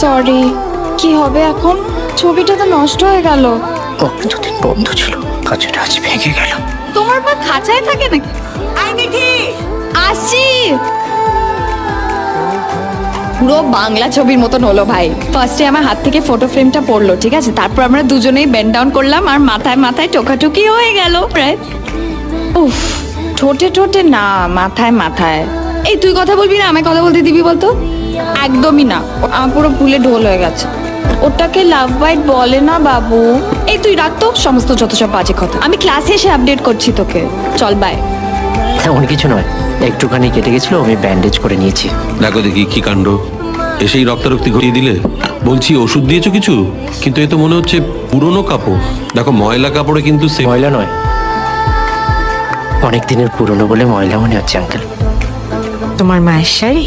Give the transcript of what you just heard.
Sorry, কি হবে এখন? ছবিটা তো নষ্ট হয়ে গেল। দুদিন বন্ধ ছিল, কাজটা আজ ভেঙে গেল। তোমার পা খাঁচায় থাকে নাকি? আসছি। পুরো বাংলা ছবির মতন হলো ভাই। ফার্স্টে আমার হাত থেকে ফটো ফ্রেমটা পড়লো, ঠিক আছে, তারপর আমরা দুজনেই বেন্ড ডাউন করলাম আর মাথায় মাথায় টোকাটুকি হয়ে গেল প্রায়। উফ, ঠোঁটে ঠোঁটে না, মাথায় মাথায়। এই তুই কথা বলবি না, আমায় কথা বলতে দিবি বলতো? একদমই না, আমার পুরো ভুলে ঢোল হয়ে গেছে। ওটাকে লাভ বাইট বলে না বাবু। এই তুই রাখ তো সমস্ত যত সব বাজে কথা, আমি ক্লাসে এসে আপডেট করছি তোকে। চল বাই। তেমন কিছু নয়, একটুখানি কেটে গেছিল, আমি ব্যান্ডেজ করে নিয়েছি। দেখো দেখি কি কাণ্ড, এসেই রক্তারক্তি ঘটিয়ে দিলে। বলছি ওষুধ দিয়েছো কিছু? কিন্তু এ তো মনে হচ্ছে পুরনো কাপড়। দেখো ময়লা কাপড়ে কিন্তু ময়লা নয়, অনেক দিনের পুরনো বলে ময়লা মনে হচ্ছে আঙ্কেল। তোমার মায়ের শাড়ি?